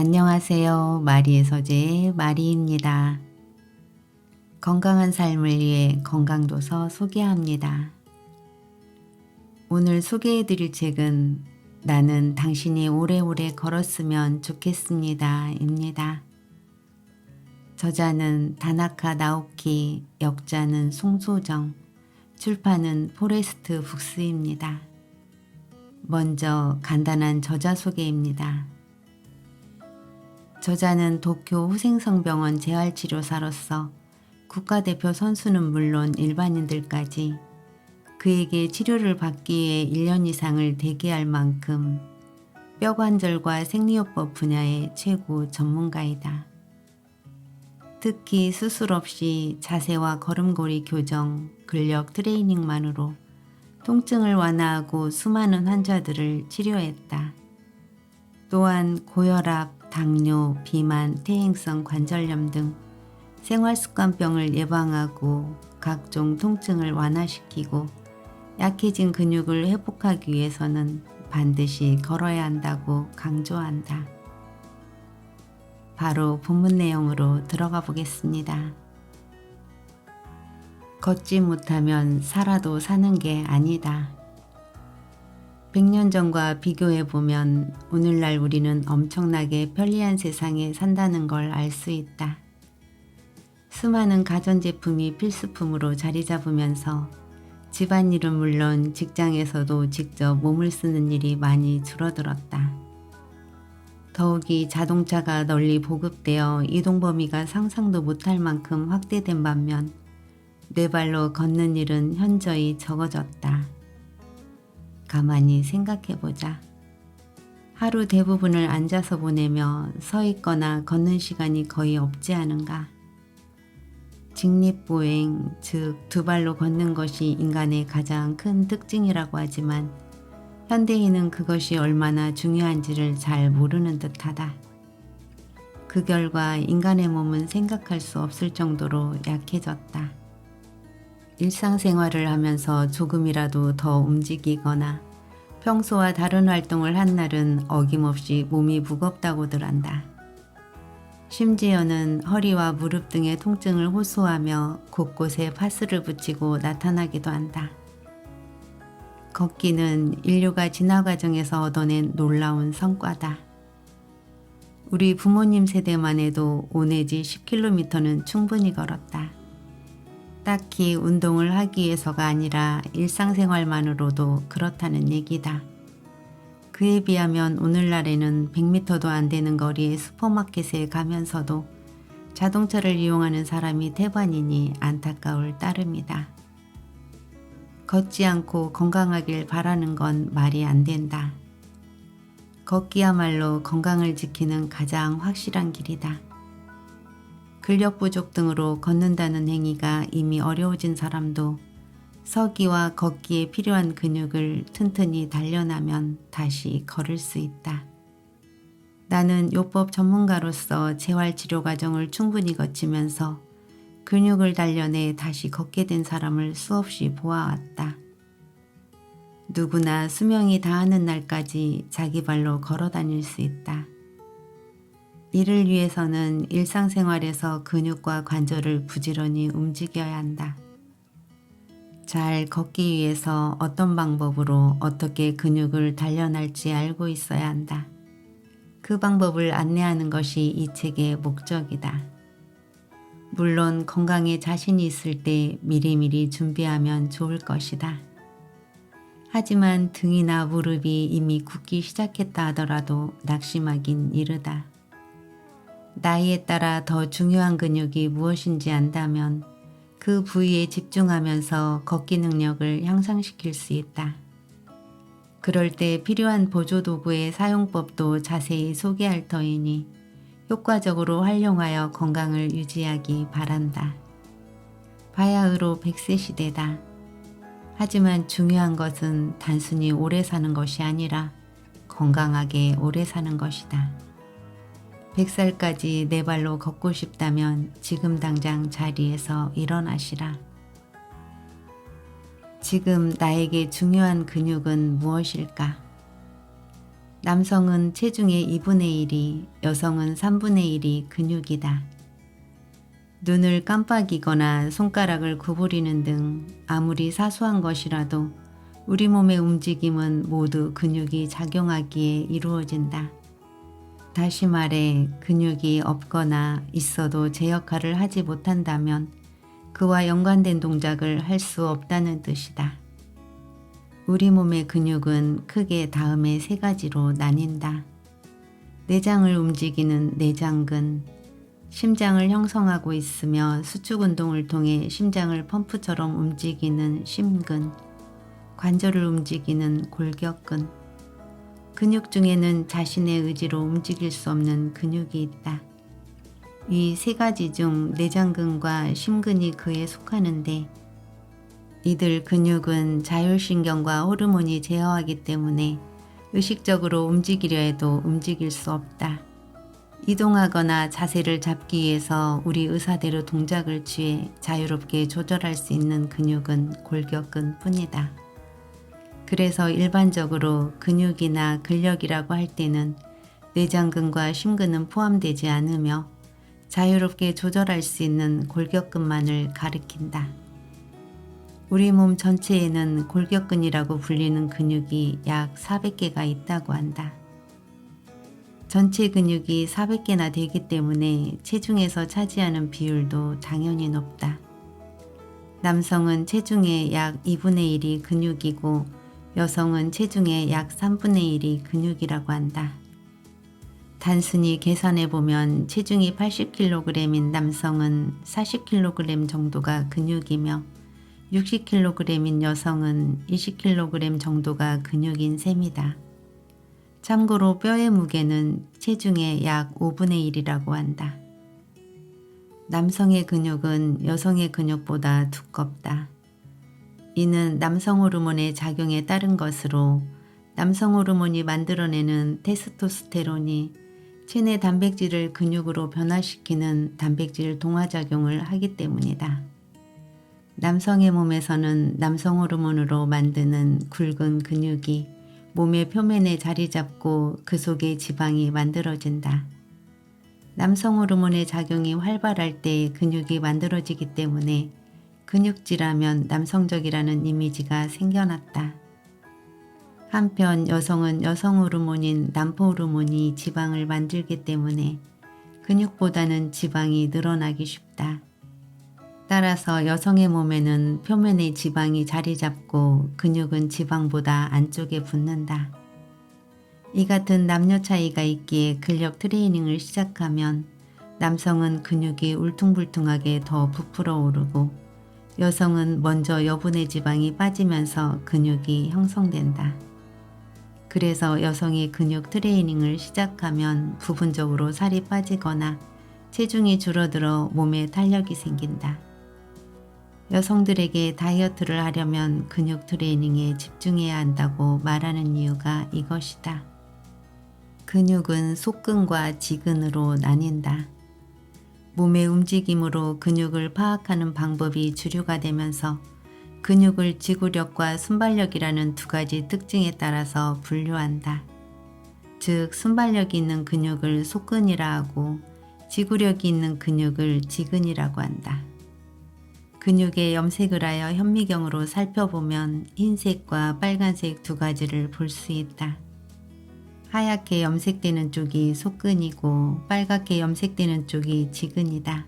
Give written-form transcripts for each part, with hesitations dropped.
안녕하세요. 마리의 서재의 마리입니다. 건강한 삶을 위해 건강도서 소개합니다. 오늘 소개해드릴 책은 나는 당신이 오래오래 걸었으면 좋겠습니다. 입니다. 저자는 다나카 나오키, 역자는 송소정, 출판은 포레스트 북스입니다. 먼저 간단한 저자 소개입니다. 저자는 도쿄 후생성병원 재활치료사로서 국가대표 선수는 물론 일반인들까지 그에게 치료를 받기 위해 1년 이상을 대기할 만큼 뼈관절과 생리요법 분야의 최고 전문가이다. 특히 수술 없이 자세와 걸음걸이 교정, 근력 트레이닝만으로 통증을 완화하고 수많은 환자들을 치료했다. 또한 고혈압, 당뇨, 비만, 퇴행성 관절염 등 생활습관병을 예방하고 각종 통증을 완화시키고 약해진 근육을 회복하기 위해서는 반드시 걸어야 한다고 강조한다. 바로 본문 내용으로 들어가 보겠습니다. 걷지 못하면 살아도 사는 게 아니다. 100년 전과 비교해보면 오늘날 우리는 엄청나게 편리한 세상에 산다는 걸 알 수 있다. 수많은 가전제품이 필수품으로 자리 잡으면서 집안일은 물론 직장에서도 직접 몸을 쓰는 일이 많이 줄어들었다. 더욱이 자동차가 널리 보급되어 이동 범위가 상상도 못할 만큼 확대된 반면 네 발로 걷는 일은 현저히 적어졌다. 가만히 생각해보자. 하루 대부분을 앉아서 보내며 서 있거나 걷는 시간이 거의 없지 않은가. 직립보행, 즉 두 발로 걷는 것이 인간의 가장 큰 특징이라고 하지만 현대인은 그것이 얼마나 중요한지를 잘 모르는 듯하다. 그 결과 인간의 몸은 생각할 수 없을 정도로 약해졌다. 일상생활을 하면서 조금이라도 더 움직이거나 평소와 다른 활동을 한 날은 어김없이 몸이 무겁다고들 한다. 심지어는 허리와 무릎 등의 통증을 호소하며 곳곳에 파스를 붙이고 나타나기도 한다. 걷기는 인류가 진화 과정에서 얻어낸 놀라운 성과다. 우리 부모님 세대만 해도 5 내지 10km는 충분히 걸었다. 딱히 운동을 하기 위해서가 아니라 일상생활만으로도 그렇다는 얘기다. 그에 비하면 오늘날에는 100m도 안 되는 거리의 슈퍼마켓에 가면서도 자동차를 이용하는 사람이 태반이니 안타까울 따름이다. 걷지 않고 건강하길 바라는 건 말이 안 된다. 걷기야말로 건강을 지키는 가장 확실한 길이다. 근력 부족 등으로 걷는다는 행위가 이미 어려워진 사람도 서기와 걷기에 필요한 근육을 튼튼히 단련하면 다시 걸을 수 있다. 나는 요법 전문가로서 재활치료 과정을 충분히 거치면서 근육을 단련해 다시 걷게 된 사람을 수없이 보아왔다. 누구나 수명이 다하는 날까지 자기 발로 걸어 다닐 수 있다. 이를 위해서는 일상생활에서 근육과 관절을 부지런히 움직여야 한다. 잘 걷기 위해서 어떤 방법으로 어떻게 근육을 단련할지 알고 있어야 한다. 그 방법을 안내하는 것이 이 책의 목적이다. 물론 건강에 자신이 있을 때 미리미리 준비하면 좋을 것이다. 하지만 등이나 무릎이 이미 굳기 시작했다 하더라도 낙심하긴 이르다. 나이에 따라 더 중요한 근육이 무엇인지 안다면 그 부위에 집중하면서 걷기 능력을 향상시킬 수 있다. 그럴 때 필요한 보조도구의 사용법도 자세히 소개할 터이니 효과적으로 활용하여 건강을 유지하기 바란다. 바야흐로 100세 시대다. 하지만 중요한 것은 단순히 오래 사는 것이 아니라 건강하게 오래 사는 것이다. 100살까지 네 발로 걷고 싶다면 지금 당장 자리에서 일어나시라. 지금 나에게 중요한 근육은 무엇일까? 남성은 체중의 2분의 1이, 여성은 3분의 1이 근육이다. 눈을 깜빡이거나 손가락을 구부리는 등 아무리 사소한 것이라도 우리 몸의 움직임은 모두 근육이 작용하기에 이루어진다. 다시 말해 근육이 없거나 있어도 제 역할을 하지 못한다면 그와 연관된 동작을 할 수 없다는 뜻이다. 우리 몸의 근육은 크게 다음의 세 가지로 나뉜다. 내장을 움직이는 내장근, 심장을 형성하고 있으며 수축 운동을 통해 심장을 펌프처럼 움직이는 심근, 관절을 움직이는 골격근. 근육 중에는 자신의 의지로 움직일 수 없는 근육이 있다. 이 세 가지 중 내장근과 심근이 그에 속하는데 이들 근육은 자율신경과 호르몬이 제어하기 때문에 의식적으로 움직이려 해도 움직일 수 없다. 이동하거나 자세를 잡기 위해서 우리 의사대로 동작을 취해 자유롭게 조절할 수 있는 근육은 골격근 뿐이다. 그래서 일반적으로 근육이나 근력이라고 할 때는 내장근과 심근은 포함되지 않으며 자유롭게 조절할 수 있는 골격근만을 가리킨다. 우리 몸 전체에는 골격근이라고 불리는 근육이 약 400개가 있다고 한다. 전체 근육이 400개나 되기 때문에 체중에서 차지하는 비율도 당연히 높다. 남성은 체중의 약 2분의 1이 근육이고 여성은 체중의 약 3분의 1이 근육이라고 한다. 단순히 계산해보면 체중이 80kg인 남성은 40kg 정도가 근육이며 60kg인 여성은 20kg 정도가 근육인 셈이다. 참고로 뼈의 무게는 체중의 약 5분의 1이라고 한다. 남성의 근육은 여성의 근육보다 두껍다. 이는 남성 호르몬의 작용에 따른 것으로 남성 호르몬이 만들어내는 테스토스테론이 체내 단백질을 근육으로 변화시키는 단백질 동화작용을 하기 때문이다. 남성의 몸에서는 남성 호르몬으로 만드는 굵은 근육이 몸의 표면에 자리 잡고 그 속에 지방이 만들어진다. 남성 호르몬의 작용이 활발할 때 근육이 만들어지기 때문에 근육질하면 남성적이라는 이미지가 생겨났다. 한편 여성은 여성 호르몬인 남포 호르몬이 지방을 만들기 때문에 근육보다는 지방이 늘어나기 쉽다. 따라서 여성의 몸에는 표면에 지방이 자리 잡고 근육은 지방보다 안쪽에 붙는다. 이 같은 남녀 차이가 있기에 근력 트레이닝을 시작하면 남성은 근육이 울퉁불퉁하게 더 부풀어 오르고 여성은 먼저 여분의 지방이 빠지면서 근육이 형성된다. 그래서 여성이 근육 트레이닝을 시작하면 부분적으로 살이 빠지거나 체중이 줄어들어 몸에 탄력이 생긴다. 여성들에게 다이어트를 하려면 근육 트레이닝에 집중해야 한다고 말하는 이유가 이것이다. 근육은 속근과 지근으로 나뉜다. 몸의 움직임으로 근육을 파악하는 방법이 주류가 되면서 근육을 지구력과 순발력이라는 두 가지 특징에 따라서 분류한다. 즉 순발력이 있는 근육을 속근이라 하고 지구력이 있는 근육을 지근이라고 한다. 근육의 염색을 하여 현미경으로 살펴보면 흰색과 빨간색 두 가지를 볼 수 있다. 하얗게 염색되는 쪽이 속근이고 빨갛게 염색되는 쪽이 지근이다.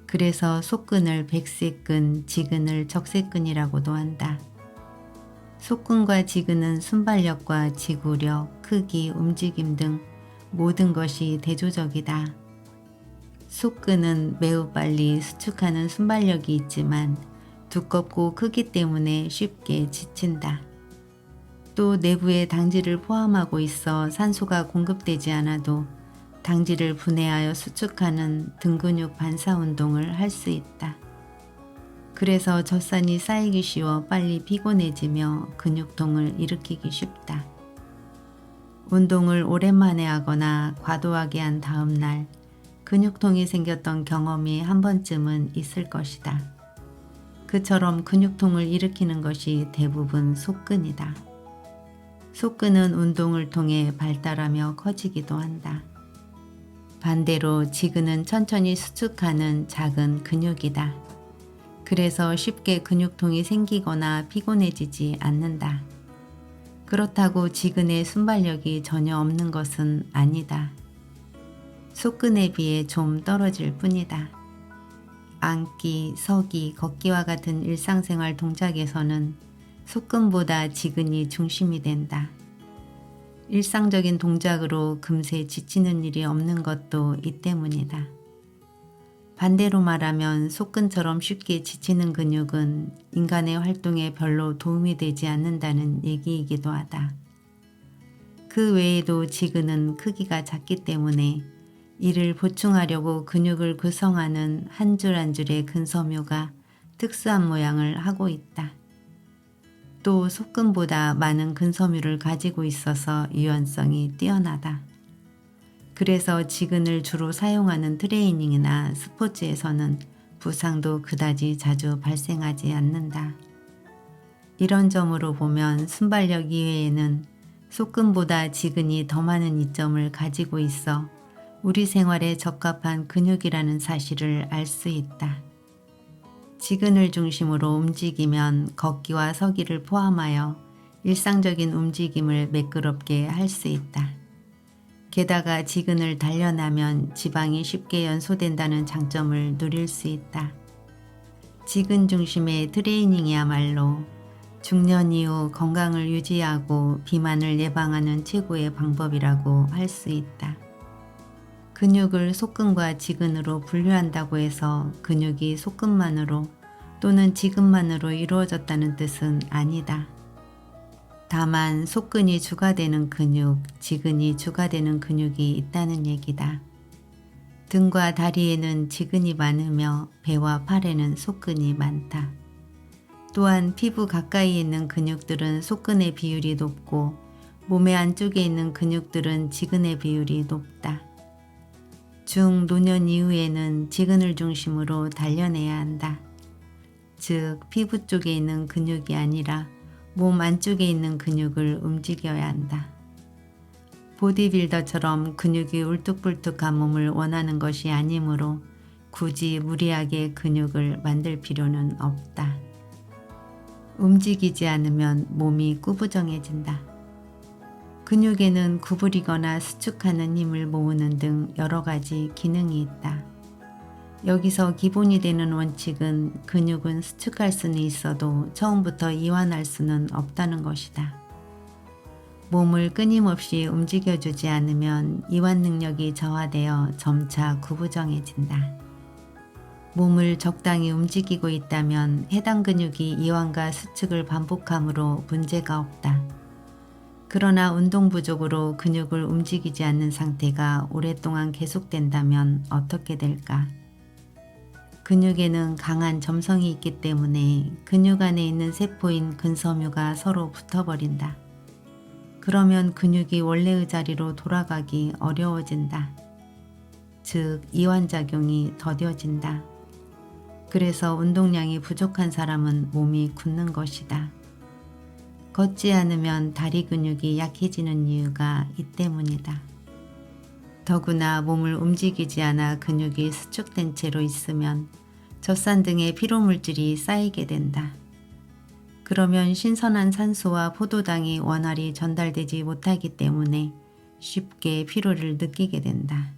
그래서 속근을 백색근, 지근을 적색근이라고도 한다. 속근과 지근은 순발력과 지구력, 크기, 움직임 등 모든 것이 대조적이다. 속근은 매우 빨리 수축하는 순발력이 있지만 두껍고 크기 때문에 쉽게 지친다. 또 내부에 당질을 포함하고 있어 산소가 공급되지 않아도 당질을 분해하여 수축하는 등근육 반사 운동을 할 수 있다. 그래서 젖산이 쌓이기 쉬워 빨리 피곤해지며 근육통을 일으키기 쉽다. 운동을 오랜만에 하거나 과도하게 한 다음 날 근육통이 생겼던 경험이 한 번쯤은 있을 것이다. 그처럼 근육통을 일으키는 것이 대부분 속근이다. 속근은 운동을 통해 발달하며 커지기도 한다. 반대로 지근은 천천히 수축하는 작은 근육이다. 그래서 쉽게 근육통이 생기거나 피곤해지지 않는다. 그렇다고 지근의 순발력이 전혀 없는 것은 아니다. 속근에 비해 좀 떨어질 뿐이다. 앉기, 서기, 걷기와 같은 일상생활 동작에서는 속근보다 지근이 중심이 된다. 일상적인 동작으로 금세 지치는 일이 없는 것도 이 때문이다. 반대로 말하면 속근처럼 쉽게 지치는 근육은 인간의 활동에 별로 도움이 되지 않는다는 얘기이기도 하다. 그 외에도 지근은 크기가 작기 때문에 이를 보충하려고 근육을 구성하는 한 줄 한 줄의 근섬유가 특수한 모양을 하고 있다. 또 속근보다 많은 근섬유를 가지고 있어서 유연성이 뛰어나다. 그래서 지근을 주로 사용하는 트레이닝이나 스포츠에서는 부상도 그다지 자주 발생하지 않는다. 이런 점으로 보면 순발력 이외에는 속근보다 지근이 더 많은 이점을 가지고 있어 우리 생활에 적합한 근육이라는 사실을 알 수 있다. 지근을 중심으로 움직이면 걷기와 서기를 포함하여 일상적인 움직임을 매끄럽게 할 수 있다. 게다가 지근을 단련하면 지방이 쉽게 연소된다는 장점을 누릴 수 있다. 지근 중심의 트레이닝이야말로 중년 이후 건강을 유지하고 비만을 예방하는 최고의 방법이라고 할 수 있다. 근육을 속근과 지근으로 분류한다고 해서 근육이 속근만으로 또는 지근만으로 이루어졌다는 뜻은 아니다. 다만 속근이 주가 되는 근육, 지근이 주가 되는 근육이 있다는 얘기다. 등과 다리에는 지근이 많으며 배와 팔에는 속근이 많다. 또한 피부 가까이에 있는 근육들은 속근의 비율이 높고 몸의 안쪽에 있는 근육들은 지근의 비율이 높다. 중노년 이후에는 지근을 중심으로 단련해야 한다. 즉 피부 쪽에 있는 근육이 아니라 몸 안쪽에 있는 근육을 움직여야 한다. 보디빌더처럼 근육이 울뚝불뚝한 몸을 원하는 것이 아니므로 굳이 무리하게 근육을 만들 필요는 없다. 움직이지 않으면 몸이 꾸부정해진다. 근육에는 구부리거나 수축하는 힘을 모으는 등 여러 가지 기능이 있다. 여기서 기본이 되는 원칙은 근육은 수축할 수는 있어도 처음부터 이완할 수는 없다는 것이다. 몸을 끊임없이 움직여주지 않으면 이완 능력이 저하되어 점차 구부정해진다. 몸을 적당히 움직이고 있다면 해당 근육이 이완과 수축을 반복함으로 문제가 없다. 그러나 운동 부족으로 근육을 움직이지 않는 상태가 오랫동안 계속된다면 어떻게 될까? 근육에는 강한 점성이 있기 때문에 근육 안에 있는 세포인 근섬유가 서로 붙어버린다. 그러면 근육이 원래의 자리로 돌아가기 어려워진다. 즉 이완작용이 더뎌진다. 그래서 운동량이 부족한 사람은 몸이 굳는 것이다. 걷지 않으면 다리 근육이 약해지는 이유가 이 때문이다. 더구나 몸을 움직이지 않아 근육이 수축된 채로 있으면 젖산 등의 피로물질이 쌓이게 된다. 그러면 신선한 산소와 포도당이 원활히 전달되지 못하기 때문에 쉽게 피로를 느끼게 된다.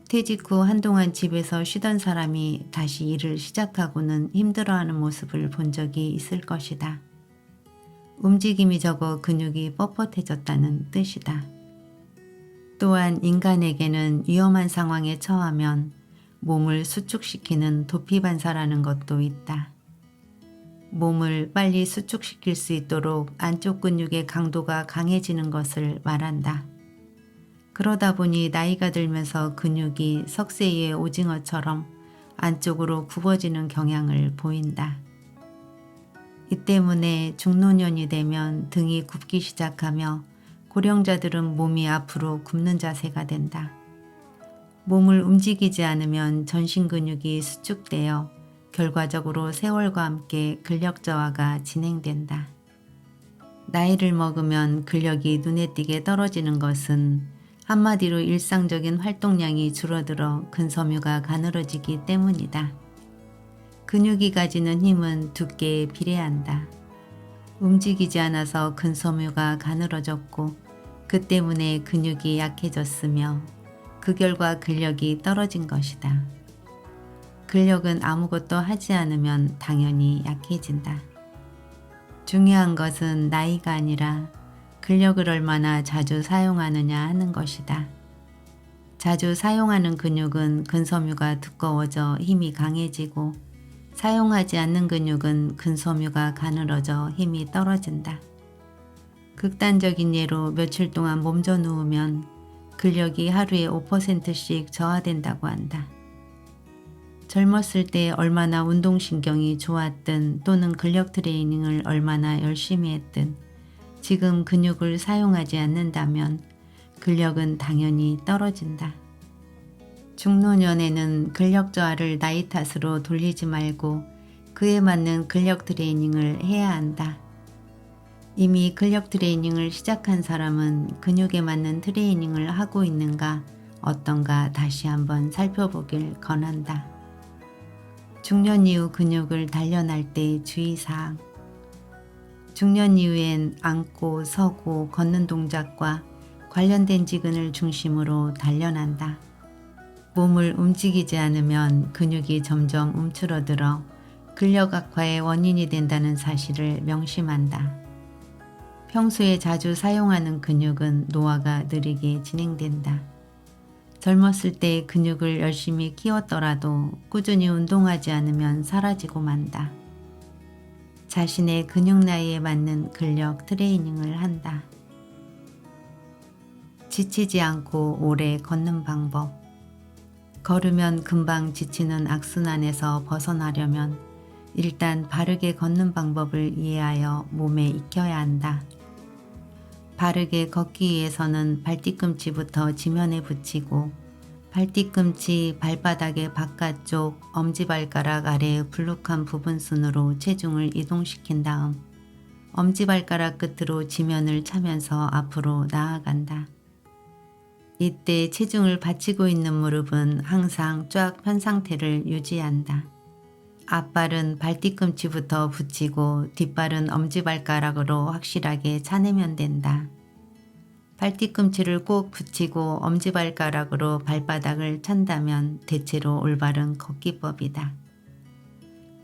퇴직 후 한동안 집에서 쉬던 사람이 다시 일을 시작하고는 힘들어하는 모습을 본 적이 있을 것이다. 움직임이 적어 근육이 뻣뻣해졌다는 뜻이다. 또한 인간에게는 위험한 상황에 처하면 몸을 수축시키는 도피반사라는 것도 있다. 몸을 빨리 수축시킬 수 있도록 안쪽 근육의 강도가 강해지는 것을 말한다. 그러다 보니 나이가 들면서 근육이 석쇠 위의 오징어처럼 안쪽으로 굽어지는 경향을 보인다. 이 때문에 중노년이 되면 등이 굽기 시작하며 고령자들은 몸이 앞으로 굽는 자세가 된다. 몸을 움직이지 않으면 전신 근육이 수축되어 결과적으로 세월과 함께 근력 저하가 진행된다. 나이를 먹으면 근력이 눈에 띄게 떨어지는 것은 한마디로 일상적인 활동량이 줄어들어 근섬유가 가늘어지기 때문이다. 근육이 가지는 힘은 두께에 비례한다. 움직이지 않아서 근섬유가 가늘어졌고 그 때문에 근육이 약해졌으며 그 결과 근력이 떨어진 것이다. 근력은 아무것도 하지 않으면 당연히 약해진다. 중요한 것은 나이가 아니라 근력을 얼마나 자주 사용하느냐 하는 것이다. 자주 사용하는 근육은 근섬유가 두꺼워져 힘이 강해지고 사용하지 않는 근육은 근섬유가 가늘어져 힘이 떨어진다. 극단적인 예로 며칠 동안 몸져 누우면 근력이 하루에 5%씩 저하된다고 한다. 젊었을 때 얼마나 운동신경이 좋았든 또는 근력 트레이닝을 얼마나 열심히 했든 지금 근육을 사용하지 않는다면 근력은 당연히 떨어진다. 중노년에는 근력 저하를 나이 탓으로 돌리지 말고 그에 맞는 근력 트레이닝을 해야 한다. 이미 근력 트레이닝을 시작한 사람은 근육에 맞는 트레이닝을 하고 있는가 어떤가 다시 한번 살펴보길 권한다. 중년 이후 근육을 단련할 때 주의사항. 중년 이후엔 앉고 서고 걷는 동작과 관련된 지근을 중심으로 단련한다. 몸을 움직이지 않으면 근육이 점점 움츠러들어 근력 악화의 원인이 된다는 사실을 명심한다. 평소에 자주 사용하는 근육은 노화가 느리게 진행된다. 젊었을 때 근육을 열심히 키웠더라도 꾸준히 운동하지 않으면 사라지고 만다. 자신의 근육 나이에 맞는 근력 트레이닝을 한다. 지치지 않고 오래 걷는 방법. 걸으면 금방 지치는 악순환에서 벗어나려면 일단 바르게 걷는 방법을 이해하여 몸에 익혀야 한다. 바르게 걷기 위해서는 발뒤꿈치부터 지면에 붙이고 발뒤꿈치 발바닥의 바깥쪽 엄지발가락 아래의 불룩한 부분 순으로 체중을 이동시킨 다음 엄지발가락 끝으로 지면을 차면서 앞으로 나아간다. 이때 체중을 받치고 있는 무릎은 항상 쫙 편 상태를 유지한다. 앞발은 발뒤꿈치부터 붙이고 뒷발은 엄지발가락으로 확실하게 차내면 된다. 발뒤꿈치를 꼭 붙이고 엄지발가락으로 발바닥을 찬다면 대체로 올바른 걷기법이다.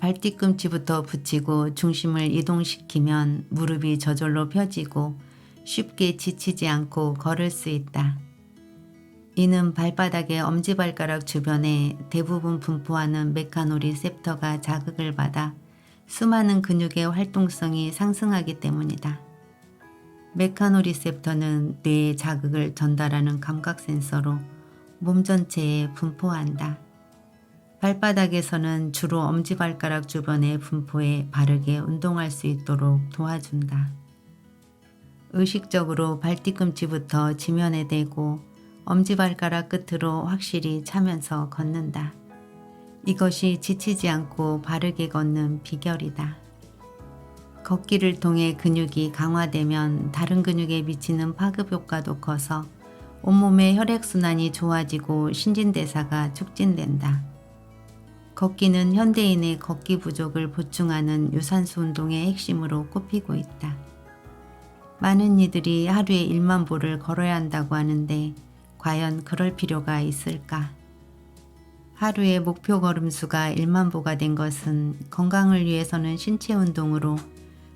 발뒤꿈치부터 붙이고 중심을 이동시키면 무릎이 저절로 펴지고 쉽게 지치지 않고 걸을 수 있다. 이는 발바닥의 엄지발가락 주변에 대부분 분포하는 메카노리셉터가 자극을 받아 수많은 근육의 활동성이 상승하기 때문이다. 메카노리셉터는 뇌에 자극을 전달하는 감각 센서로 몸 전체에 분포한다. 발바닥에서는 주로 엄지발가락 주변의 분포에 바르게 운동할 수 있도록 도와준다. 의식적으로 발뒤꿈치부터 지면에 대고 엄지발가락 끝으로 확실히 차면서 걷는다. 이것이 지치지 않고 바르게 걷는 비결이다. 걷기를 통해 근육이 강화되면 다른 근육에 미치는 파급 효과도 커서 온몸의 혈액순환이 좋아지고 신진대사가 촉진된다. 걷기는 현대인의 걷기 부족을 보충하는 유산소 운동의 핵심으로 꼽히고 있다. 많은 이들이 하루에 1만 보를 걸어야 한다고 하는데 과연 그럴 필요가 있을까? 하루의 목표 걸음수가 1만 보가 된 것은 건강을 위해서는 신체 운동으로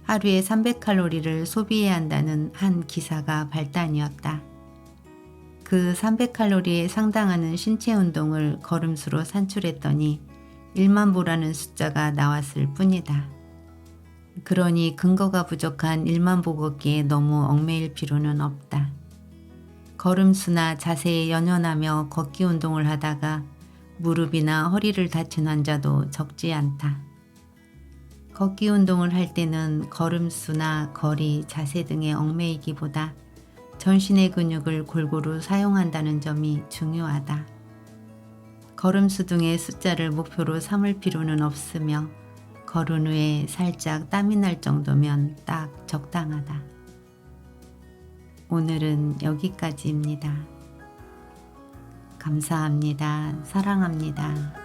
하루에 300칼로리를 소비해야 한다는 한 기사가 발단이었다. 그 300칼로리에 상당하는 신체 운동을 걸음수로 산출했더니 1만 보라는 숫자가 나왔을 뿐이다. 그러니 근거가 부족한 1만 보 걷기에 너무 얽매일 필요는 없다. 걸음수나 자세에 연연하며 걷기 운동을 하다가 무릎이나 허리를 다친 환자도 적지 않다. 걷기 운동을 할 때는 걸음수나 거리, 자세 등에 얽매이기보다 전신의 근육을 골고루 사용한다는 점이 중요하다. 걸음수 등의 숫자를 목표로 삼을 필요는 없으며 걸은 후에 살짝 땀이 날 정도면 딱 적당하다. 오늘은 여기까지입니다. 감사합니다. 사랑합니다.